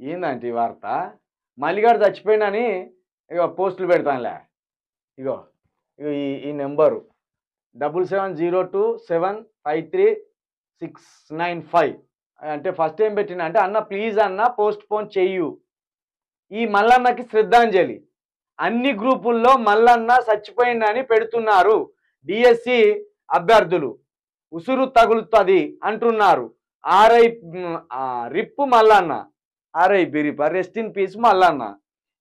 ఏందంటే ఈ వార్త మల్లిగాడు చచ్చిపోయిండని ఇగో పోస్టులు పెడతానులే. ఇగో ఇగో ఈ నెంబరు 7702753695 అంటే ఫస్ట్ ఏం పెట్టిన అంటే అన్న ప్లీజ్ అన్న పోస్ట్ పోన్ చెయ్యు ఈ మల్లన్నకి శ్రద్ధాంజలి అన్ని గ్రూపుల్లో మల్లన్న చచ్చిపోయిందని పెడుతున్నారు. డిఎస్సి అభ్యర్థులు ఉసురు తగులుతుంది అంటున్నారు. ఆర్ఐ రిప్పు మల్లన్న ఆర్ఐ బిరిప్ రెస్ట్ ఇన్ పీస్ మల్లన్న.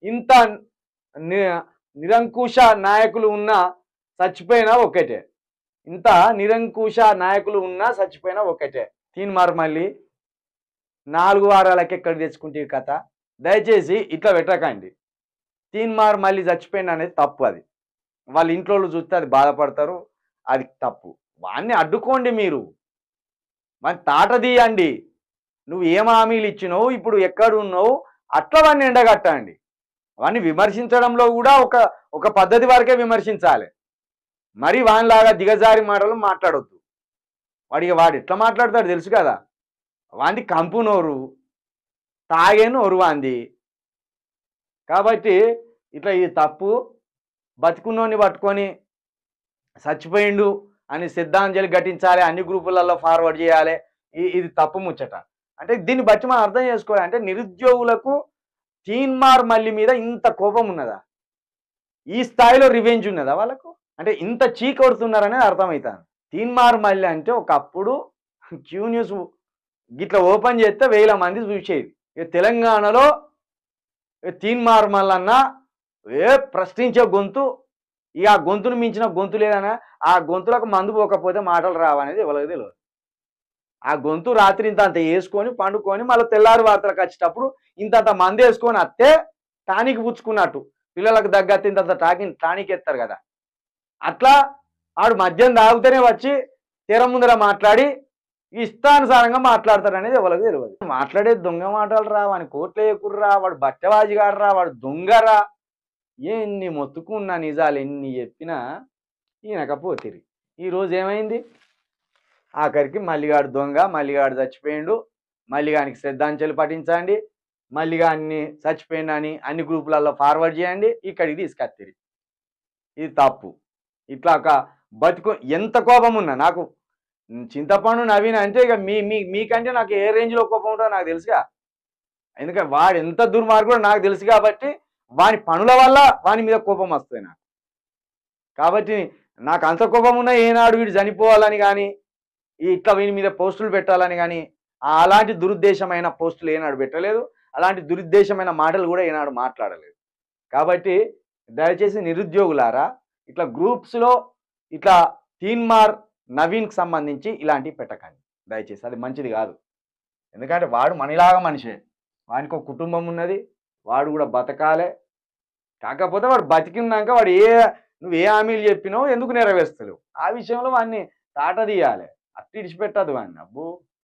ఇంత నిరంకుశ నాయకులు ఉన్నా చచ్చిపోయినా ఒకటే. ఇంత నిరంకుశ నాయకులు ఉన్నా చచ్చిపోయినా ఒకటే. తీన్మార్ మళ్ళీ 4 వారాలకి ఎక్కడ తెచ్చుకుంటే ఈ కథ. దయచేసి ఇట్లా పెట్టకండి. తీన్మార్ మళ్ళీ చచ్చిపోయిన అనేది తప్పు. అది వాళ్ళ ఇంట్లో చూస్తే అది బాధపడతారు. అది తప్పు. వాడిని అడ్డుకోండి. మీరు మరి తాట తీయండి. నువ్వు ఏం హామీలు ఇచ్చినావు, ఇప్పుడు ఎక్కడున్నావు, అట్లా వాడిని ఎండగట్టండి. వాడిని విమర్శించడంలో కూడా ఒక పద్ధతి వరకే విమర్శించాలి. మరి వానిలాగా దిగజారి మాటలు మాట్లాడొద్దు. వాడు ఎట్లా మాట్లాడతాడు తెలుసు కదా. వాంది కంపు నోరు, తాగే నోరు వాంది. కాబట్టి ఇట్లా ఇది తప్పు. బతుకున్నోని పట్టుకొని చచ్చిపోయిండు అని శ్రద్ధాంజలి ఘటించాలి, అన్ని గ్రూపులలో ఫార్వర్డ్ చేయాలి. ఇది తప్పు ముచ్చట. అంటే దీన్ని బట్టి మనం అర్థం చేసుకోవాలి. అంటే నిరుద్యోగులకు తీన్మార్ మల్లి మీద ఇంత కోపం ఉన్నదా, ఈ స్థాయిలో రివెంజ్ ఉన్నదా వాళ్ళకు? అంటే ఇంత చీకొడుతున్నారనేది అర్థమవుతాను. తీన్మార్ మల్లి అంటే ఒకప్పుడు క్యూ న్యూస్ గిట్లా ఓపెన్ చేస్తే 1000 మంది చూసేది. ఇక తెలంగాణలో తీన్మార్ మల్లన్న ప్రశ్నించే గొంతు. ఇక ఆ గొంతును మించిన గొంతు లేదనా. ఆ గొంతులకు మందు పోకపోతే మాటలు రావనేది ఎవరికి తెలియదు. ఆ గొంతు రాత్రి ఇంత వేసుకొని పండుకొని మళ్ళీ తెల్లారి వార్తలకు వచ్చేటప్పుడు ఇంత మంది వేసుకొని అత్తే టానిక్ పుచ్చుకున్నట్టు పిల్లలకు తగ్గత్తే ఇంత టానిక్ ఎత్తారు కదా. అట్లా ఆడు మద్యం తాగుతూనే వచ్చి తెర ముందర మాట్లాడి ఇష్టానుసారంగా మాట్లాడతాడు అనేది ఎవరికి తెలియదు. మాట్లాడే దొంగ మాటలు రా, వాని కోట్లు వేయకుర్రా, వాడు బట్టవాజిగాడు రా, వాడు దొంగరా, ఎన్ని మొత్తుకున్నా నిజాలు ఎన్ని చెప్పినా ఈయనకపోతిరి. ఈరోజు ఏమైంది? ఆఖరికి మల్లిగాడు దొంగ, మల్లిగాడు చచ్చిపోయిండు, మల్లిగానికి శ్రద్ధాంజలి పఠించండి, మల్లిగాన్ని చచ్చిపోయిందని అన్ని గ్రూపులలో ఫార్వర్డ్ చేయండి, ఇక్కడికి తీసుకొత్తిరి. ఇది తప్పు. ఇట్లా ఒక బతుకు ఎంత కోపం ఉన్నా నాకు చింతపండు నవీన్ అంటే ఇక మీకంటే నాకు ఏ రేంజ్లో కోపం ఉంటుందో నాకు తెలుసుగా. ఎందుకంటే వాడు ఎంత దుర్మార్గుడో నాకు తెలుసు కాబట్టి వాని పనుల వల్ల వాని మీద కోపం వస్తుంది నాకు. కాబట్టి నాకు అంత కోపం ఉన్నా ఏనాడు వీడు చనిపోవాలని కానీ ఇట్లా వీని మీద పోస్టులు పెట్టాలని కానీ అలాంటి దురుద్దేశమైన పోస్టులు ఏనాడు పెట్టలేదు, అలాంటి దురుద్దేశమైన మాటలు కూడా ఏనాడు మాట్లాడలేదు. కాబట్టి దయచేసి నిరుద్యోగులారా ఇట్లా గ్రూప్స్లో ఇట్లా తీన్మార్ నవీన్కి సంబంధించి ఇలాంటివి పెట్టకండి దయచేసి. అది మంచిది కాదు. ఎందుకంటే వాడు మనలాగా మనిషే, వానికి ఒక కుటుంబం ఉన్నది, వాడు కూడా బతకాలే. కాకపోతే వాడు బతికినాక వాడు నువ్వు ఏ హామీలు చెప్పినావు ఎందుకు నెరవేర్స్తలేవు ఆ విషయంలో వాడిని తాట తీయాలి. అట్టి ఇడిచిపెట్టదు వాడిని. అబ్బో